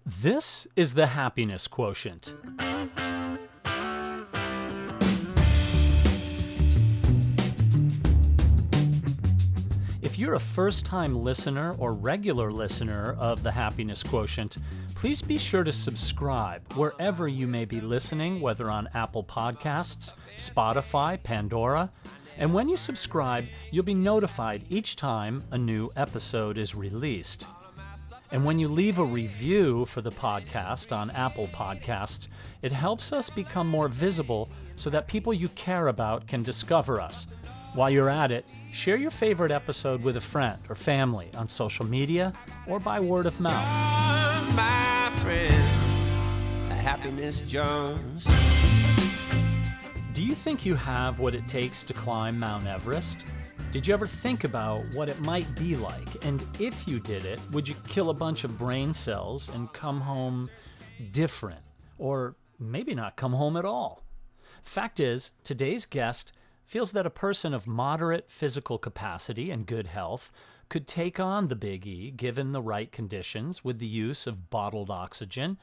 This is the Happiness Quotient. If you're a first-time listener or regular listener of the Happiness Quotient, please be sure to subscribe wherever you may be listening, whether on Apple Podcasts, Spotify, Pandora. And when you subscribe, you'll be notified each time a new episode is released. And when you leave a review for the podcast on Apple Podcasts, it helps us become more visible so that people you care about can discover us. While you're at it, share your favorite episode with a friend or family on social media or by word of mouth. My friend, Happiness Jones. Do you think you have what it takes to climb Mount Everest? Did you ever think about what it might be like? And if you did it, would you kill a bunch of brain cells and come home different? Or maybe not come home at all? Fact is, today's guest feels that a person of moderate physical capacity and good health could take on the Big E given the right conditions with the use of bottled oxygen.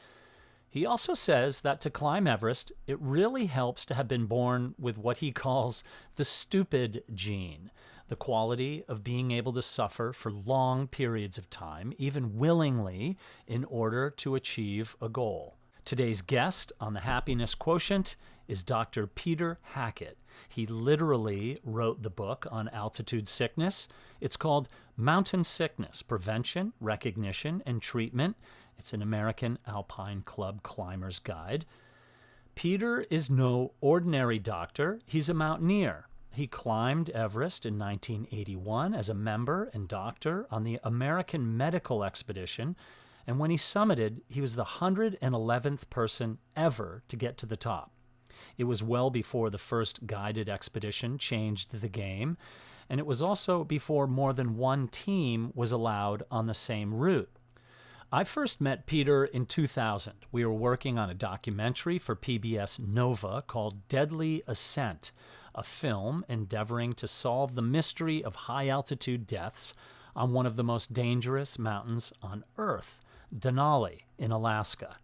He also says that to climb Everest, it really helps to have been born with what he calls the stupid gene, the quality of being able to suffer for long periods of time, even willingly, in order to achieve a goal. Today's guest on the Happiness Quotient is Dr. Peter Hackett. He literally wrote the book on altitude sickness. It's called Mountain Sickness: Prevention, Recognition, and Treatment. It's an American Alpine Club Climber's Guide. Peter is no ordinary doctor. He's a mountaineer. He climbed Everest in 1981 as a member and doctor on the American Medical Expedition, and when he summited, he was the 111th person ever to get to the top. It was well before the first guided expedition changed the game, and it was also before more than one team was allowed on the same route. I first met Peter in 2000. We were working on a documentary for PBS Nova called Deadly Ascent, a film endeavoring to solve the mystery of high-altitude deaths on one of the most dangerous mountains on Earth, Denali in Alaska.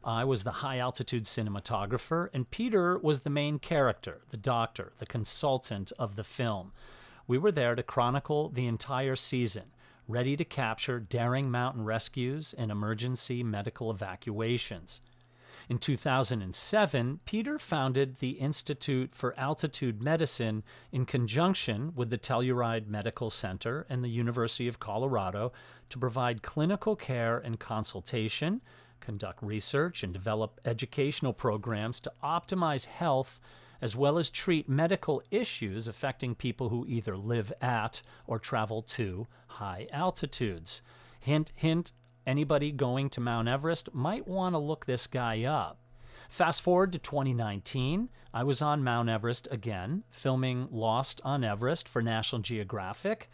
I was the high-altitude cinematographer, and Peter was the main character, the doctor, the consultant of the film. We were there to chronicle the entire season, ready to capture daring mountain rescues and emergency medical evacuations. In 2007, Peter founded the Institute for Altitude Medicine in conjunction with the Telluride Medical Center and the University of Colorado to provide clinical care and consultation, conduct research, and develop educational programs to optimize health as well as treat medical issues affecting people who either live at or travel to high altitudes. Hint, hint, anybody going to Mount Everest might want to look this guy up. Fast forward to 2019, I was on Mount Everest again, filming Lost on Everest for National Geographic.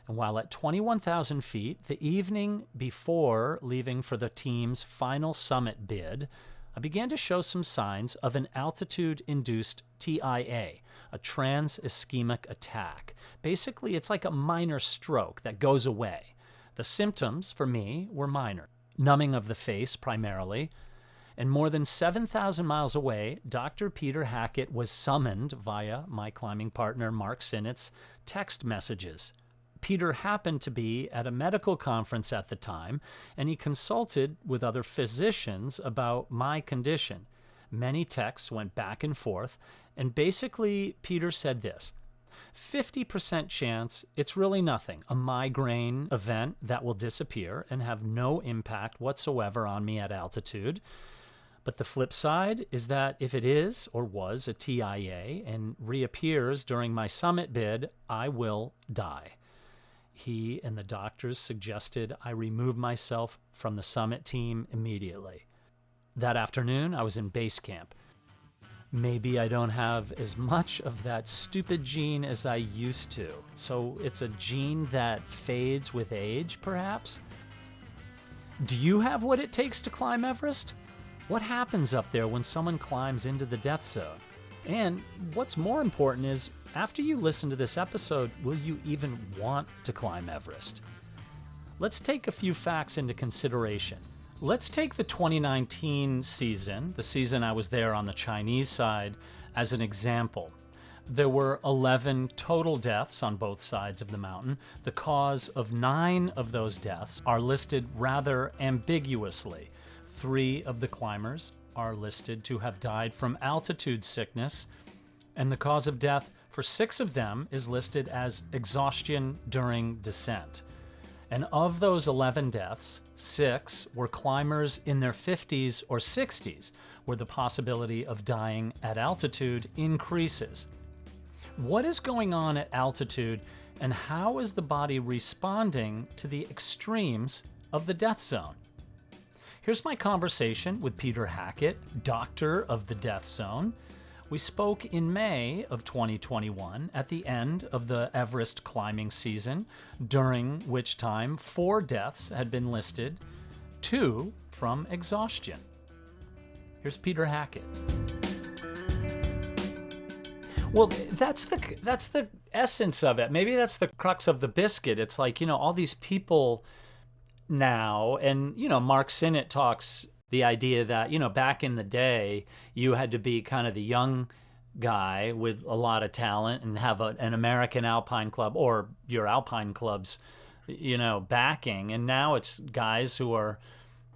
And while at 21,000 feet, the evening before leaving for the team's final summit bid, I began to show some signs of an altitude-induced TIA, a trans-ischemic attack. Basically, it's like a minor stroke that goes away. The symptoms, for me, were minor. Numbing of the face, primarily. And more than 7,000 miles away, Dr. Peter Hackett was summoned via my climbing partner Mark Sinnett's text messages. Peter happened to be at a medical conference at the time, and he consulted with other physicians about my condition. Many texts went back and forth, and basically Peter said this: 50% chance it's really nothing, a migraine event that will disappear and have no impact whatsoever on me at altitude. But the flip side is that if it is or was a TIA and reappears during my summit bid, I will die. He and the doctors suggested I remove myself from the summit team immediately. That afternoon, I was in base camp. Maybe I don't have as much of that stupid gene as I used to. So it's a gene that fades with age, perhaps? Do you have what it takes to climb Everest? What happens up there when someone climbs into the death zone? And what's more important is, after you listen to this episode, will you even want to climb Everest? Let's take a few facts into consideration. Let's take the 2019 season, the season I was there on the Chinese side, as an example. There were 11 total deaths on both sides of the mountain. The cause of 9 of those deaths are listed rather ambiguously. 3 of the climbers are listed to have died from altitude sickness, and the cause of death for 6 of them is listed as exhaustion during descent. And of those 11 deaths, 6 were climbers in their 50s or 60s, where the possibility of dying at altitude increases. What is going on at altitude, and how is the body responding to the extremes of the death zone? Here's my conversation with Peter Hackett, doctor of the death zone. We spoke in May of 2021 at the end of the Everest climbing season, during which time 4 deaths had been listed, 2 from exhaustion. Here's Peter Hackett. Well, that's the essence of it. Maybe that's the crux of the biscuit. It's like, all these people now, and, Mark Sinnott talks the idea that, back in the day, you had to be kind of the young guy with a lot of talent and have an American Alpine Club or your Alpine Club's, backing. And now it's guys who are,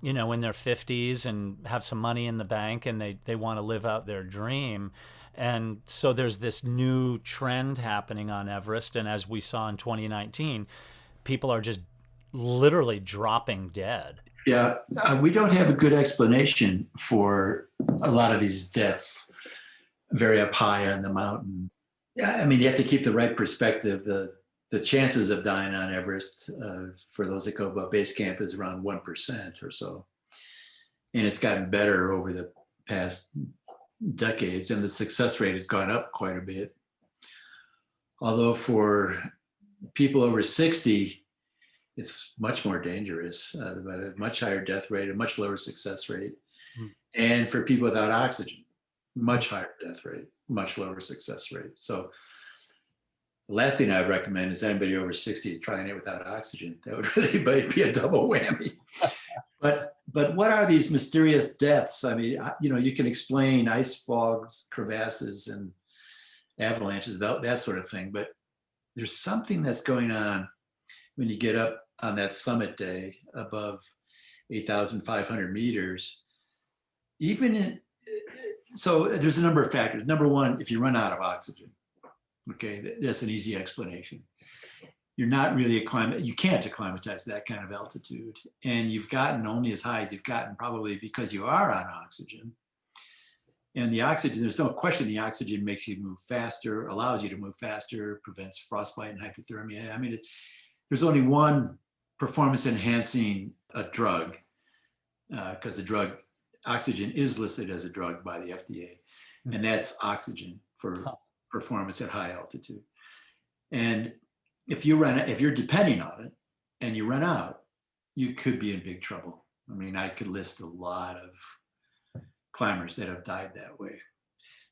in their 50s and have some money in the bank, and they want to live out their dream. And so there's this new trend happening on Everest. And as we saw in 2019, people are just literally dropping dead. Yeah, we don't have a good explanation for a lot of these deaths very up high on the mountain. Yeah, I mean, you have to keep the right perspective. The chances of dying on Everest for those that go above base camp is around 1% or so. And it's gotten better over the past decades, and the success rate has gone up quite a bit. Although for people over 60, it's much more dangerous, a much higher death rate, a much lower success rate. And for people without oxygen, much higher death rate, much lower success rate. So the last thing I'd recommend is anybody over 60 trying it without oxygen. That would really be a double whammy. But what are these mysterious deaths? I mean, you can explain ice fogs, crevasses, and avalanches, that sort of thing. But there's something that's going on when you get up on that summit day above 8,500 meters. So there's a number of factors. Number one, if you run out of oxygen, okay, that's an easy explanation. You're not really you can't acclimatize that kind of altitude. And you've gotten only as high as you've gotten probably because you are on oxygen. And the oxygen, there's no question the oxygen makes you move faster, allows you to move faster, prevents frostbite and hypothermia. I mean, there's only one performance enhancing drug, because the drug, oxygen is listed as a drug by the FDA, and that's oxygen for performance at high altitude. And if you're depending on it and you run out, you could be in big trouble. I mean, I could list a lot of climbers that have died that way.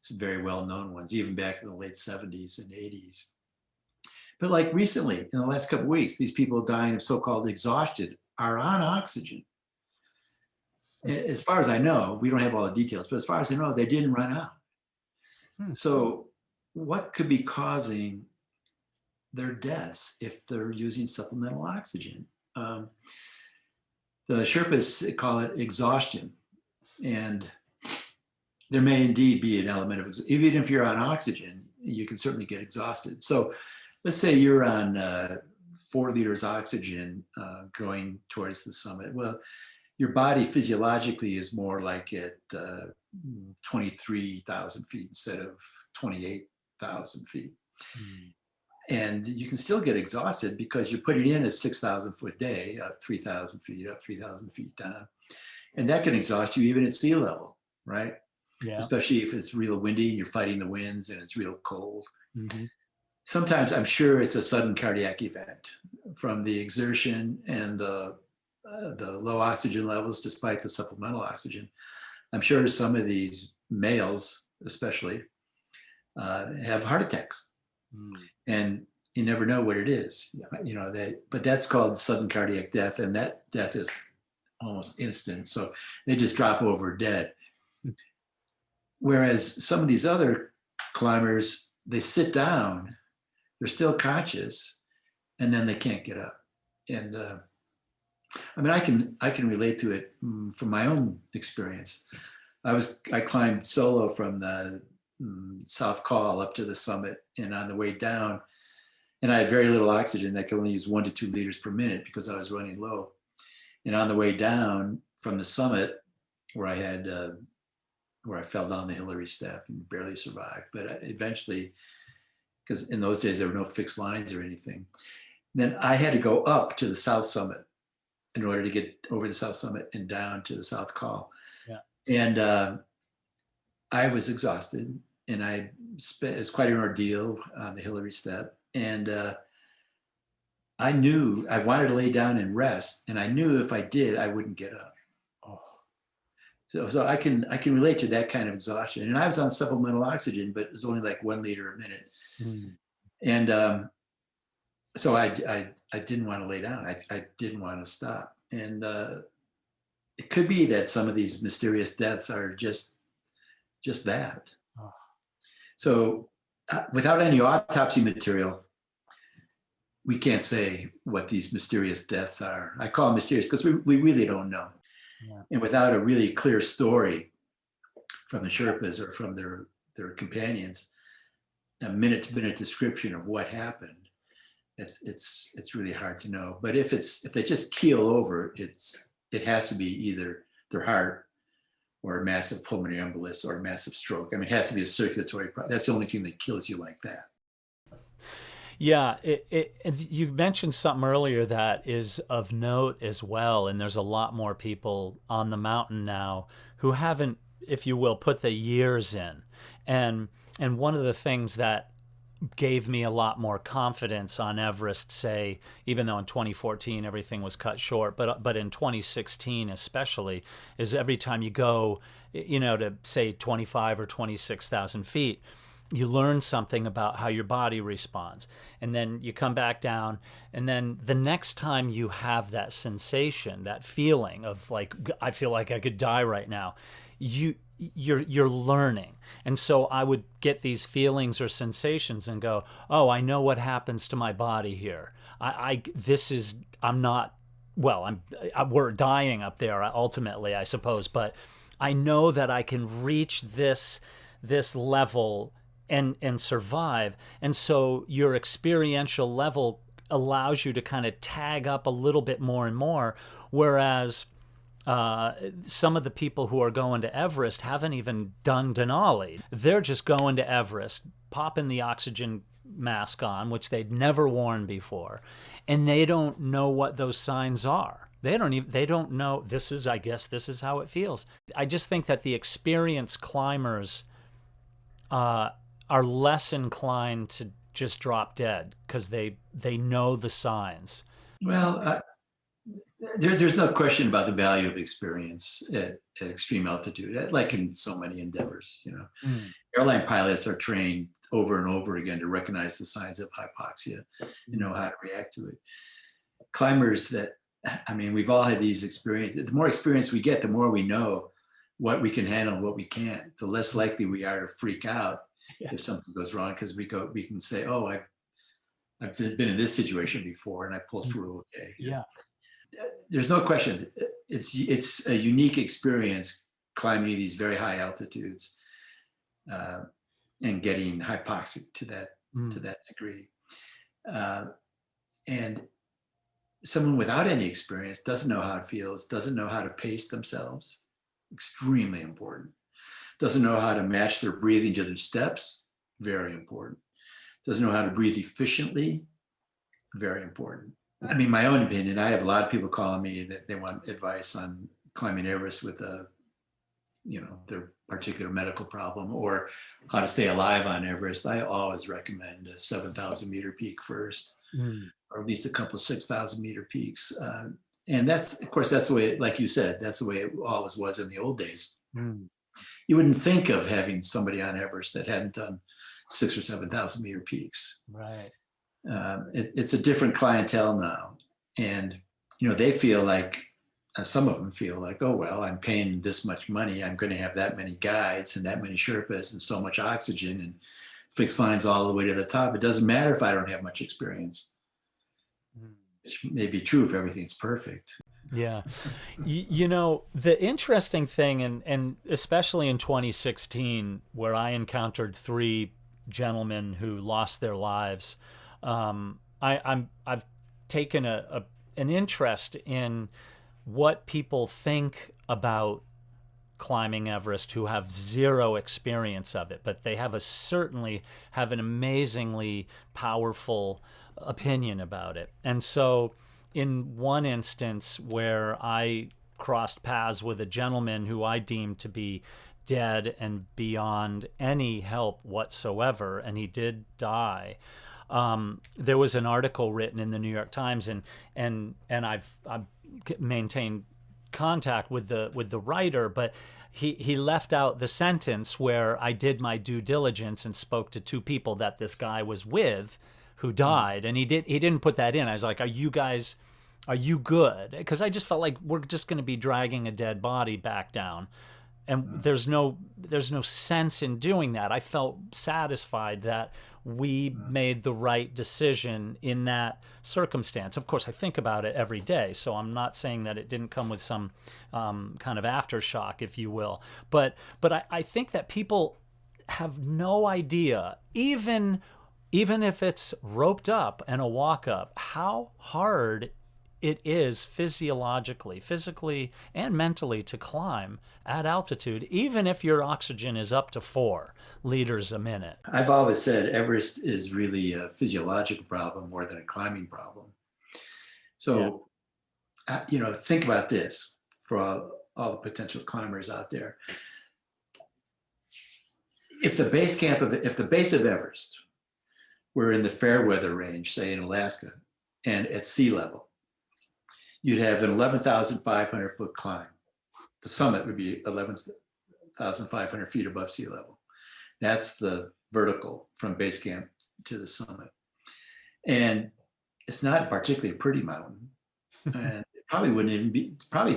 Some very well-known ones, even back in the late 70s and 80s. But like recently, in the last couple of weeks, these people dying of so-called exhaustion are on oxygen. As far as I know, we don't have all the details, but as far as I know, they didn't run out. So what could be causing their deaths if they're using supplemental oxygen? The Sherpas call it exhaustion. And there may indeed be an element of, even if you're on oxygen, you can certainly get exhausted. So let's say you're on 4 liters oxygen going towards the summit. Well, your body physiologically is more like at 23,000 feet instead of 28,000 feet. And you can still get exhausted because you're putting in a 6,000 foot day, up 3,000 feet, up 3,000 feet down. And that can exhaust you even at sea level, right? Yeah. Especially if it's real windy and you're fighting the winds and it's real cold. Sometimes I'm sure it's a sudden cardiac event from the exertion and the low oxygen levels, despite the supplemental oxygen. I'm sure some of these males, especially, have heart attacks, and you never know what it is. But that's called sudden cardiac death, and that death is almost instant. So they just drop over dead. Whereas some of these other climbers, they sit down, they're still conscious, and then they can't get up. And I mean, I can relate to it from my own experience. I climbed solo from the South Col up to the summit, and on the way down, and I had very little oxygen. I could only use 1 to 2 liters per minute because I was running low. And on the way down from the summit, where I fell down the Hillary step and barely survived, but eventually, because in those days there were no fixed lines or anything, then I had to go up to the South Summit in order to get over the South Summit and down to the South Col. Yeah. And I was exhausted, and it was quite an ordeal on the Hillary step. And I knew I wanted to lay down and rest, and I knew if I did, I wouldn't get up. Oh. So I can relate to that kind of exhaustion. And I was on supplemental oxygen, but it was only like 1 liter a minute. And so I didn't want to lay down. I didn't want to stop. And it could be that some of these mysterious deaths are just that. Oh. So without any autopsy material, we can't say what these mysterious deaths are. I call them mysterious because we really don't know. Yeah. And without a really clear story from the Sherpas or from their companions, a minute-to-minute description of what happened, it's really hard to know. But if they just keel over, it has to be either their heart or a massive pulmonary embolus or a massive stroke. I mean, it has to be a circulatory problem. That's the only thing that kills you like that. Yeah, you mentioned something earlier that is of note as well, and there's a lot more people on the mountain now who haven't, if you will, put the years in. And one of the things that gave me a lot more confidence on Everest, say, even though in 2014 everything was cut short, but in 2016 especially, is every time you go, to say 25 or 26,000 feet, you learn something about how your body responds. And then you come back down, and then the next time you have that sensation, that feeling of like, I feel like I could die right now, you're learning. And so I would get these feelings or sensations and go, oh, I know what happens to my body here. We're dying up there ultimately, I suppose, but I know that I can reach this level and survive. And so your experiential level allows you to kind of tag up a little bit more and more, whereas some of the people who are going to Everest haven't even done Denali. They're just going to Everest, popping the oxygen mask on, which they'd never worn before, and they don't know what those signs are. They don't know, this is how it feels. I just think that the experienced climbers are less inclined to just drop dead because they know the signs. Well, there's no question about the value of experience at extreme altitude, like in so many endeavors. Airline pilots are trained over and over again to recognize the signs of hypoxia and know how to react to it. Climbers we've all had these experiences. The more experience we get, the more we know what we can handle and what we can't. The less likely we are to freak out if something goes wrong, because we can say, oh, I've been in this situation before and I pulled through okay. Yeah. There's no question. It's a unique experience climbing these very high altitudes and getting hypoxic to that degree. And someone without any experience doesn't know how it feels, doesn't know how to pace themselves. Extremely important. Doesn't know how to match their breathing to their steps. Very important. Doesn't know how to breathe efficiently. Very important. I mean, my own opinion, I have a lot of people calling me that they want advice on climbing Everest with their particular medical problem or how to stay alive on Everest. I always recommend a 7,000 meter peak first, or at least a couple of 6,000 meter peaks. And that's the way, like you said, that's the way it always was in the old days. You wouldn't think of having somebody on Everest that hadn't done 6,000 or 7,000 meter peaks. Right. It's a different clientele now, and they feel like some of them feel like, oh, well, I'm paying this much money. I'm going to have that many guides and that many Sherpas and so much oxygen and fixed lines all the way to the top. It doesn't matter if I don't have much experience. Which may be true if everything's perfect. Yeah. You know, the interesting thing, and especially in 2016, where I encountered three gentlemen who lost their lives, I've taken an interest in what people think about climbing Everest who have zero experience of it, but they have certainly have an amazingly powerful opinion about it. And so in one instance where I crossed paths with a gentleman who I deemed to be dead and beyond any help whatsoever, and he did die. There was an article written in the New York Times, and I've maintained contact with the writer, but he left out the sentence where I did my due diligence and spoke to two people that this guy was with who died, and he didn't put that in. I was like, are you good? Because I just felt like we're just going to be dragging a dead body back down, and there's no sense in doing that. I felt satisfied that we made the right decision in that circumstance. Of course, I think about it every day, so I'm not saying that it didn't come with some kind of aftershock, if you will. But I think that people have no idea, even if it's roped up and a walk up, how hard it is physically and mentally to climb at altitude, even if your oxygen is up to 4 liters a minute. I've always said Everest is really a physiological problem more than a climbing problem. So, think about this for all the potential climbers out there. If the base of Everest were in the fair weather range, say in Alaska, and at sea level, you'd have an 11,500 foot climb. The summit would be 11,500 feet above sea level. That's the vertical from base camp to the summit. And it's not particularly a pretty mountain. And probably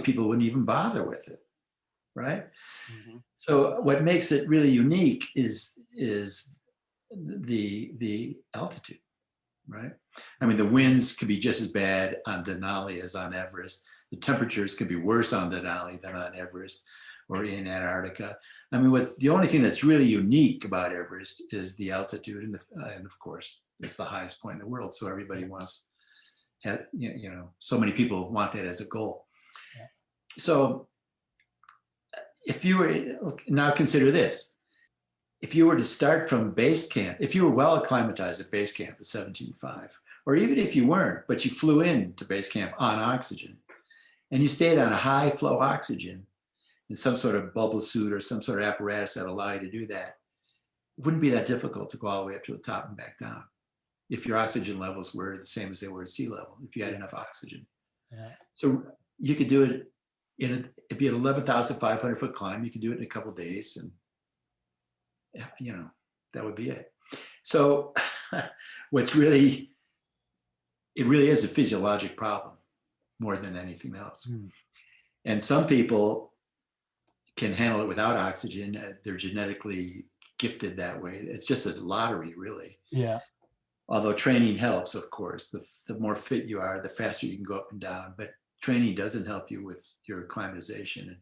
people wouldn't even bother with it, right? Mm-hmm. So what makes it really unique is the altitude, right? I mean, the winds could be just as bad on Denali as on Everest. The temperatures could be worse on Denali than on Everest or in Antarctica. I mean, the only thing that's really unique about Everest is the altitude, and of course, it's the highest point in the world. So everybody wants, so many people want that as a goal. Yeah. So now consider this. If you were to start from base camp, if you were well acclimatized at base camp at 17.5, or even if you weren't, but you flew into base camp on oxygen, and you stayed on a high flow oxygen in some sort of bubble suit or some sort of apparatus that allow you to do that, it wouldn't be that difficult to go all the way up to the top and back down if your oxygen levels were the same as they were at sea level, if you had enough oxygen. Yeah. So you could do it it'd be an 11,500 foot climb. You could do it in a couple of days, and that would be it. So it really is a physiologic problem more than anything else. And some people can handle it without oxygen. They're genetically gifted that way. It's just a lottery, really. Yeah. Although training helps, of course. The more fit you are, the faster you can go up and down. But training doesn't help you with your acclimatization. It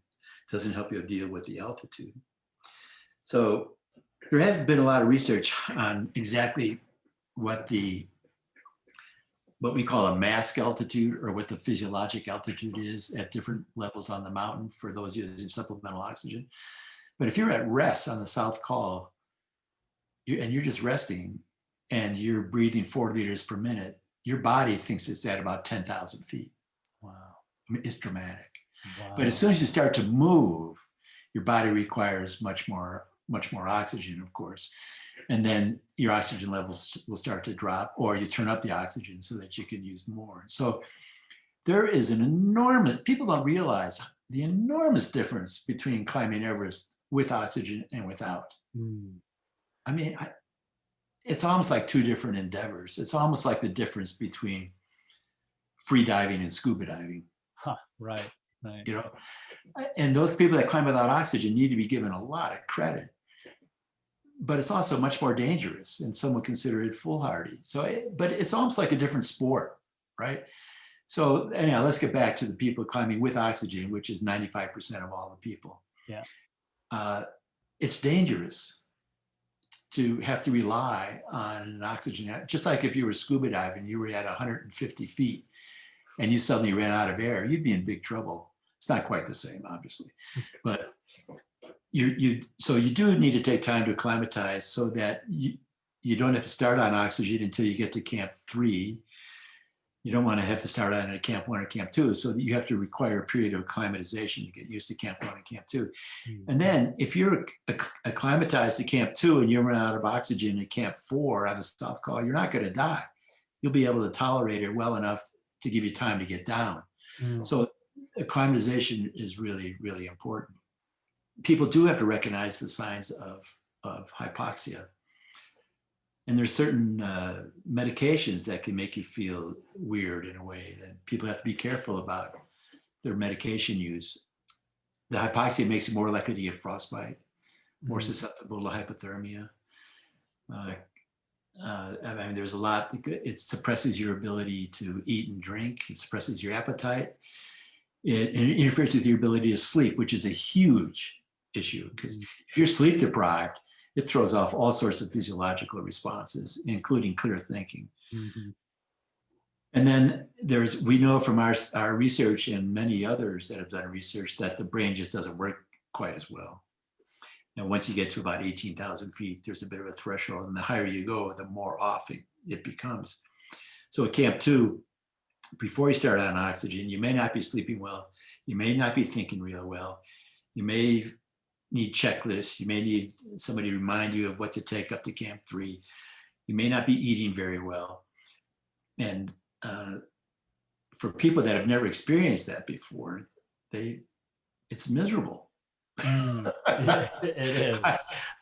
doesn't help you deal with the altitude. So there has been a lot of research on exactly what we call a mask altitude, or what the physiologic altitude is at different levels on the mountain for those using supplemental oxygen. But if you're at rest on the South Col, and you're just resting, and you're breathing 4 liters per minute, your body thinks it's at about 10,000 feet. Wow. I mean, it's dramatic. Wow. But as soon as you start to move, your body requires much more oxygen, of course. And then your oxygen levels will start to drop, or you turn up the oxygen so that you can use more. So there is people don't realize the enormous difference between climbing Everest with oxygen and without. I mean, it's almost like two different endeavors. It's almost like the difference between free diving and scuba diving. Huh, right. Right. you know. And those people that climb without oxygen need to be given a lot of credit. But it's also much more dangerous, and some would consider it foolhardy. But it's almost like a different sport, right? So anyhow, let's get back to the people climbing with oxygen, which is 95% of all the people. Yeah. It's dangerous to have to rely on an oxygen, just like if you were scuba diving, you were at 150 feet and you suddenly ran out of air, you'd be in big trouble. It's not quite the same, obviously, but so you do need to take time to acclimatize so that you don't have to start on oxygen until you get to camp 3. You don't want to have to start on at camp 1 or camp 2, so that you have to require a period of acclimatization to get used to camp 1 and camp 2. And then if you're acclimatized to camp 2 and you're running out of oxygen at camp 4 on a soft call, you're not going to die. You'll be able to tolerate it well enough to give you time to get down. So acclimatization is really, really important. People do have to recognize the signs of hypoxia. And there's certain medications that can make you feel weird in a way that people have to be careful about their medication use. The hypoxia makes you more likely to get frostbite, more susceptible to hypothermia. I mean, there's a lot. It suppresses your ability to eat and drink. It suppresses your appetite. It interferes with your ability to sleep, which is a huge issue, because if you're sleep deprived, it throws off all sorts of physiological responses, including clear thinking. And then we know from our research and many others that have done research that the brain just doesn't work quite as well. And once you get to about 18,000 feet, there's a bit of a threshold, and the higher you go, the more off it becomes. So at camp 2, before you start on oxygen, you may not be sleeping well. You may not be thinking real well. You may need checklists. You may need somebody to remind you of what to take up to camp 3. You may not be eating very well. And for people that have never experienced that before, it's miserable. It is.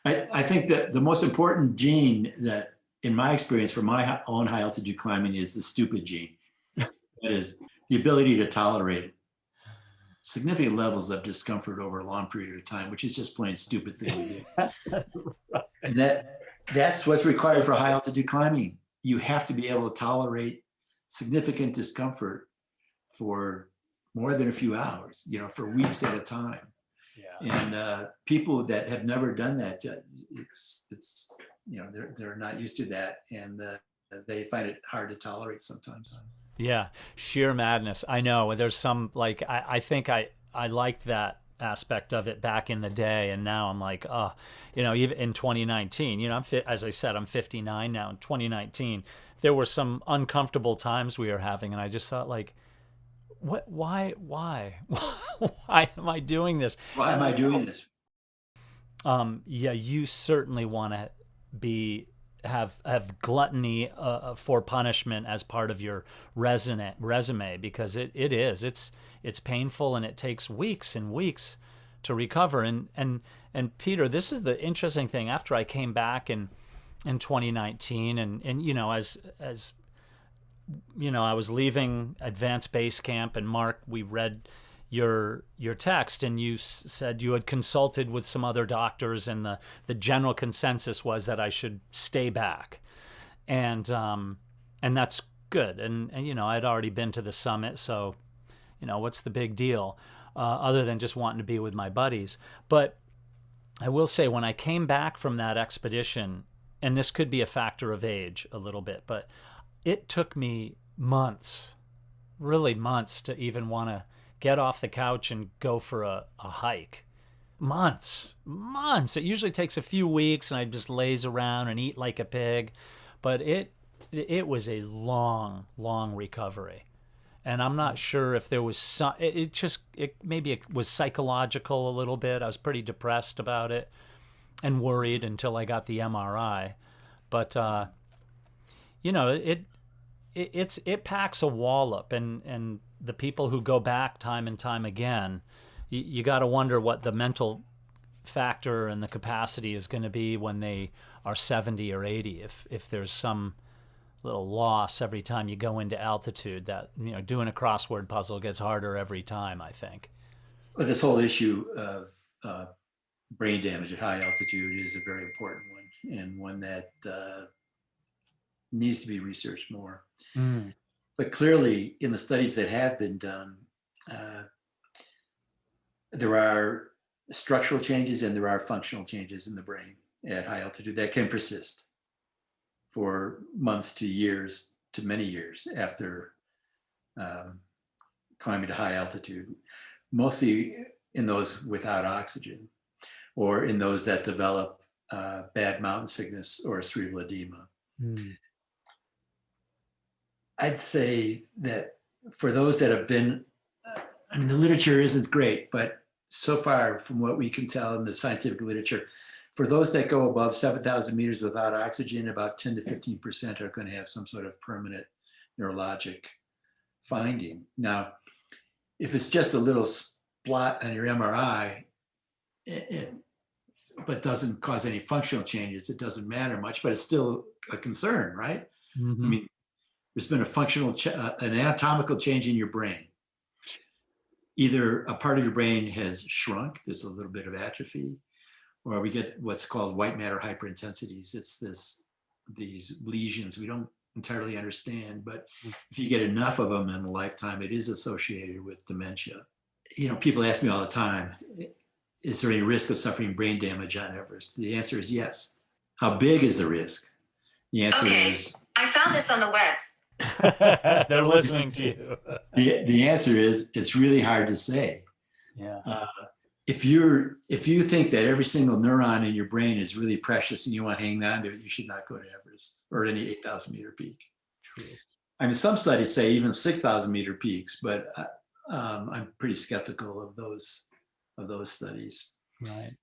I think that the most important gene that, in my experience, for my own high altitude climbing, is the stupid gene. That is the ability to tolerate significant levels of discomfort over a long period of time, which is just plain stupid thing to do. And that's what's required for high altitude climbing. You have to be able to tolerate significant discomfort for more than a few hours, for weeks at a time. Yeah. And people that have never done that, it's they're not used to that, and they find it hard to tolerate sometimes. Yeah, sheer madness. I know. There's some, like, I think I liked that aspect of it back in the day, and now I'm like, even in 2019, as I said, I'm 59 now. In 2019, there were some uncomfortable times we were having, and I just thought, like, why am I doing this? Why am I doing this? Yeah, you certainly want to have gluttony for punishment as part of your resume, because it's painful, and it takes weeks and weeks to recover. And Peter, this is the interesting thing. After I came back in 2019, and as I was leaving Advanced Base Camp, and Mark, we read your text, and you said you had consulted with some other doctors, and the general consensus was that I should stay back, and that's good. And I'd already been to the summit, so what's the big deal, other than just wanting to be with my buddies. But I will say, when I came back from that expedition, and this could be a factor of age a little bit, but it took me months, really months, to even want to get off the couch and go for a hike. Months. It usually takes a few weeks, and I just laze around and eat like a pig. But it was a long, long recovery. And I'm not sure if there was some, maybe it was psychological a little bit. I was pretty depressed about it and worried until I got the MRI. But, it packs a wallop, and the people who go back time and time again, you got to wonder what the mental factor and the capacity is going to be when they are 70 or 80, if there's some little loss every time you go into altitude. That, doing a crossword puzzle gets harder every time, I think. Well, this whole issue of brain damage at high altitude is a very important one, and one that needs to be researched more. Mm. But clearly, in the studies that have been done, there are structural changes and there are functional changes in the brain at high altitude that can persist for months to years to many years after climbing to high altitude, mostly in those without oxygen or in those that develop bad mountain sickness or cerebral edema. Mm. I'd say that for those that have been, I mean, the literature isn't great, but so far from what we can tell in the scientific literature, for those that go above 7,000 meters without oxygen, about 10 to 15% are going to have some sort of permanent neurologic finding. Now, if it's just a little spot on your MRI, but doesn't cause any functional changes, it doesn't matter much, but it's still a concern, right? Mm-hmm. I mean, there's been a functional, an anatomical change in your brain. Either a part of your brain has shrunk, there's a little bit of atrophy, or we get what's called white matter hyperintensities. It's these lesions we don't entirely understand, but if you get enough of them in a lifetime, it is associated with dementia. People ask me all the time, is there any risk of suffering brain damage on Everest? The answer is yes. How big is the risk? The answer is... I found this on the web. They're listening to you. The answer is it's really hard to say. Yeah. If you think that every single neuron in your brain is really precious and you want to hang on to it, you should not go to Everest or any 8,000 meter peak. True. I mean, some studies say even 6,000 meter peaks, but I'm pretty skeptical of those studies. Right.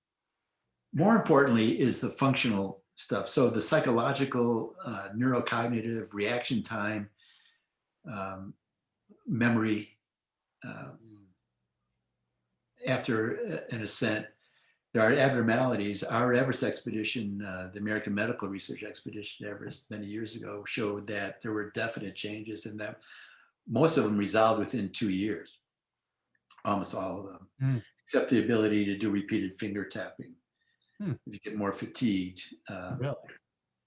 More importantly is the functional stuff. So the psychological, neurocognitive, reaction time, memory, after an ascent, there are abnormalities. Our Everest expedition, the American Medical Research Expedition to Everest many years ago, showed that there were definite changes and that most of them resolved within 2 years, almost all of them, except the ability to do repeated finger tapping. If you get more fatigued, Really?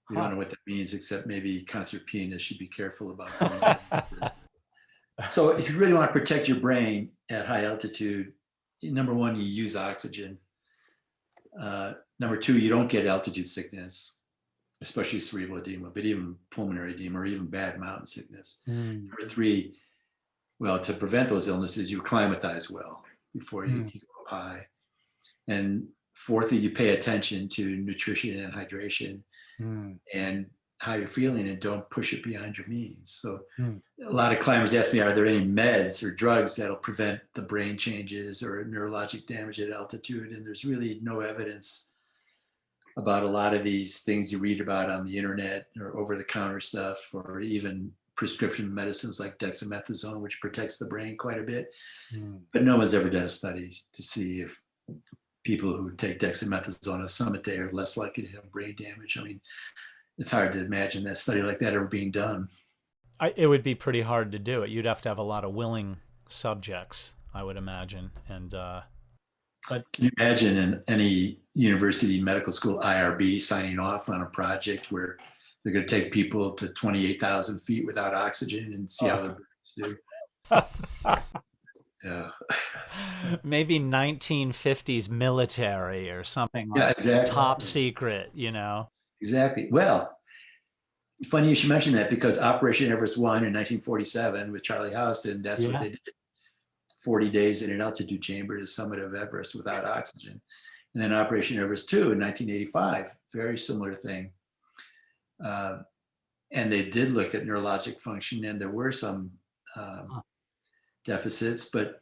we don't know what that means, except maybe concert pianists should be careful about doing. So if you really want to protect your brain at high altitude, number one, you use oxygen. Number two, you don't get altitude sickness, especially cerebral edema, but even pulmonary edema or even bad mountain sickness. Number three, well, to prevent those illnesses, you acclimatize well before you go up high. And fourthly, you pay attention to nutrition and hydration and how you're feeling, and don't push it beyond your means. So a lot of climbers ask me, are there any meds or drugs that'll prevent the brain changes or neurologic damage at altitude? And there's really no evidence about a lot of these things you read about on the internet or over-the-counter stuff, or even prescription medicines like dexamethasone, which protects the brain quite a bit. But no one's ever done a study to see if people who take dexamethasone on a summit day are less likely to have brain damage. I mean, it's hard to imagine that study like that ever being done. It would be pretty hard to do it. You'd have to have a lot of willing subjects, I would imagine. And but can you imagine in any university medical school IRB signing off on a project where they're going to take people to 28,000 feet without oxygen and see how their brains do? Yeah. Maybe 1950s military or something like exactly. Top secret, Exactly. Well, funny you should mention that, because Operation Everest 1 in 1947 with Charlie Houston, that's what they did. 40 days in an altitude chamber to the summit of Everest without oxygen. And then Operation Everest 2 in 1985, very similar thing. And they did look at neurologic function, and there were some deficits, but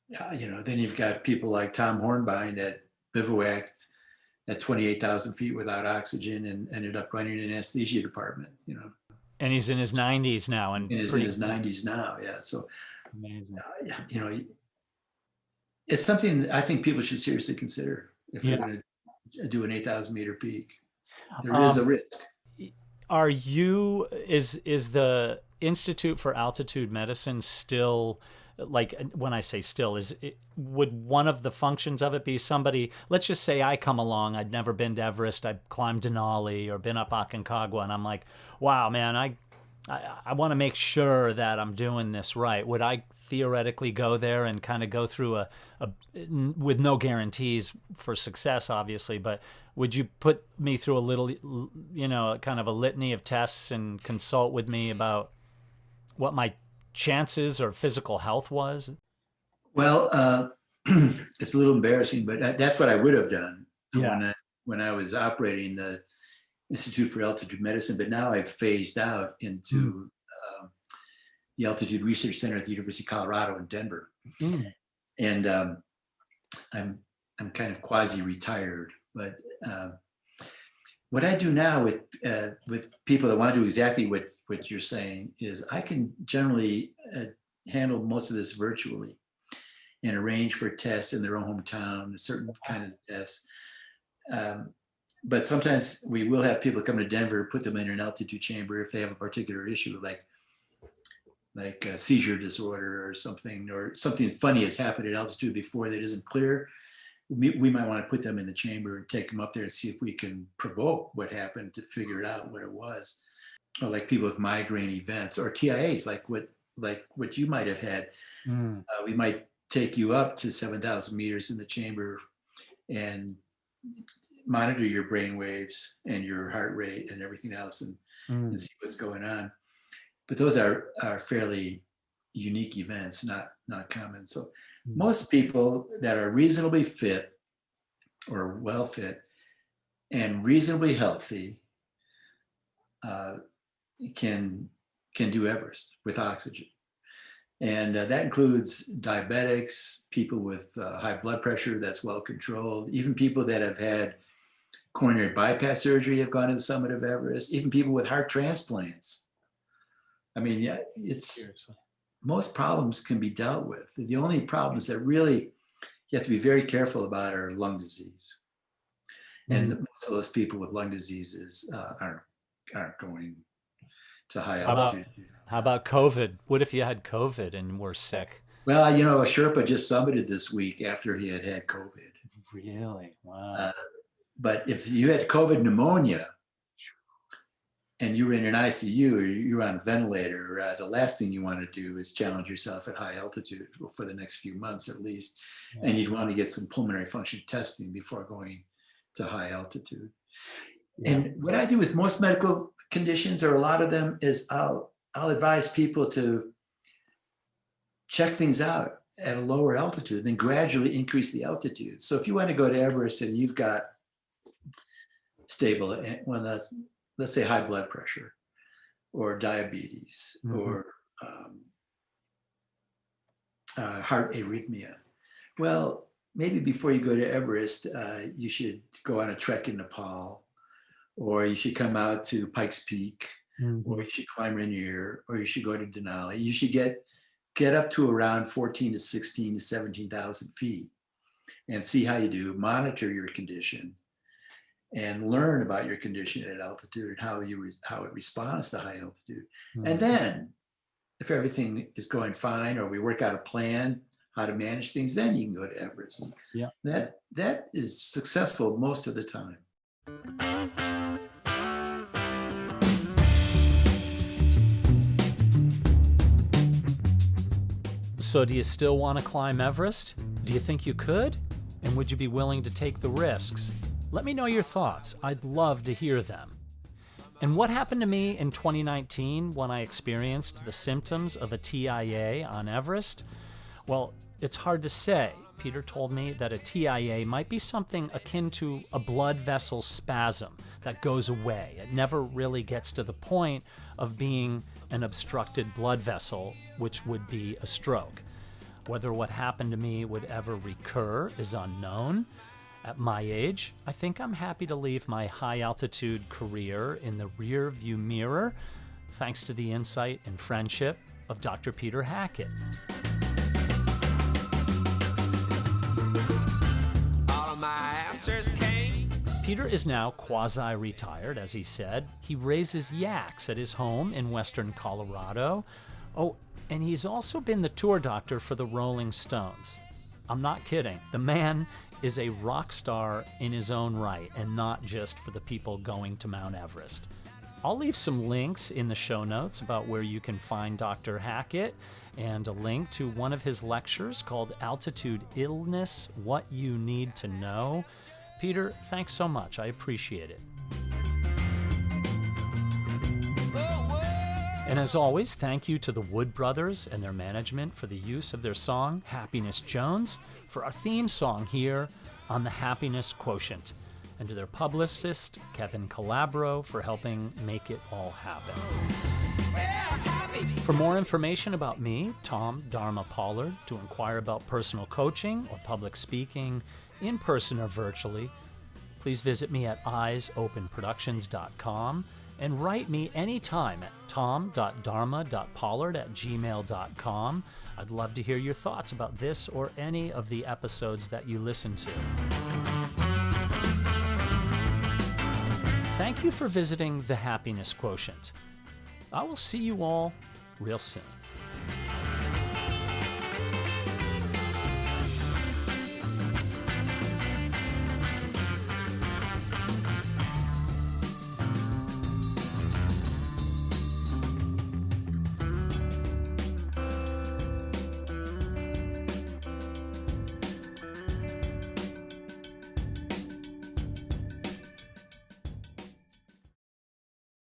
then you've got people like Tom Hornbein that bivouacked at 28,000 feet without oxygen and ended up running an anesthesia department, And he's in his 90s now. And he's in his 90s now, yeah. So, amazing. It's something that I think people should seriously consider if they're going to do an 8,000 meter peak. There is a risk. Is the Institute for Altitude Medicine still, like, when I say still, would one of the functions of it be somebody, let's just say I come along, I'd never been to Everest, I've climbed Denali or been up Aconcagua, and I'm like, wow, man, I want to make sure that I'm doing this right. Would I theoretically go there and kind of go through with no guarantees for success, obviously, but would you put me through a little, kind of a litany of tests and consult with me about what my chances or physical health was? Well, it's a little embarrassing, but that's what I would have done when I was operating the Institute for Altitude Medicine. But now I've phased out into the Altitude Research Center at the University of Colorado in Denver, and I'm kind of quasi-retired. But what I do now with people that want to do exactly what you're saying is I can generally handle most of this virtually and arrange for tests in their own hometown, certain kind of tests. But sometimes we will have people come to Denver, put them in an altitude chamber if they have a particular issue, like a seizure disorder or something funny has happened at altitude before that isn't clear. We might want to put them in the chamber and take them up there and see if we can provoke what happened to figure out what it was. Or like people with migraine events or TIAs, like what you might have had. We might take you up to 7,000 meters in the chamber and monitor your brain waves and your heart rate and everything else and see what's going on. But those are fairly unique events, not common. So most people that are reasonably fit or well fit and reasonably healthy can do Everest with oxygen. And that includes diabetics, people with high blood pressure that's well controlled, even people that have had coronary bypass surgery have gone to the summit of Everest, even people with heart transplants. I mean, yeah, most problems can be dealt with. The only problems that really you have to be very careful about are lung disease. And most of those people with lung diseases aren't going to high altitude. How about COVID? What if you had COVID and were sick? Well, a Sherpa just summited this week after he had COVID. Really? Wow. But if you had COVID pneumonia and you were in an ICU or you were on a ventilator, the last thing you want to do is challenge yourself at high altitude for the next few months at least. Yeah. And you'd want to get some pulmonary function testing before going to high altitude. Yeah. And what I do with most medical conditions, or a lot of them, is I'll advise people to check things out at a lower altitude, then gradually increase the altitude. So if you want to go to Everest and you've got stable, let's say high blood pressure or diabetes or heart arrhythmia, well, maybe before you go to Everest, you should go on a trek in Nepal, or you should come out to Pikes Peak, or you should climb Rainier, or you should go to Denali. You should get up to around 14 to 16 to 17,000 feet and see how you do, monitor your condition, and learn about your condition at altitude and how it responds to high altitude. And then if everything is going fine, or we work out a plan how to manage things, then you can go to Everest. Yeah. That is successful most of the time. So do you still want to climb Everest? Do you think you could? And would you be willing to take the risks? Let me know your thoughts. I'd love to hear them. And what happened to me in 2019 when I experienced the symptoms of a TIA on Everest? Well, it's hard to say. Peter told me that a TIA might be something akin to a blood vessel spasm that goes away. It never really gets to the point of being an obstructed blood vessel, which would be a stroke. Whether what happened to me would ever recur is unknown. At my age, I think I'm happy to leave my high-altitude career in the rear-view mirror, thanks to the insight and friendship of Dr. Peter Hackett. All of my answers came. Peter is now quasi-retired, as he said. He raises yaks at his home in western Colorado. Oh, and he's also been the tour doctor for the Rolling Stones. I'm not kidding. The man is a rock star in his own right, and not just for the people going to Mount Everest. I'll leave some links in the show notes about where you can find Dr. Hackett, and a link to one of his lectures called Altitude Illness: What You Need to Know. Peter, thanks so much. I appreciate it. And as always, thank you to the Wood Brothers and their management for the use of their song, Happiness Jones, for our theme song here on The Happiness Quotient, and to their publicist, Kevin Calabro, for helping make it all happen. For more information about me, Tom Dharma Pollard, to inquire about personal coaching or public speaking, in person or virtually, please visit me at eyesopenproductions.com and write me anytime at tom.dharma.pollard@gmail.com. I'd love to hear your thoughts about this or any of the episodes that you listen to. Thank you for visiting The Happiness Quotient. I will see you all real soon.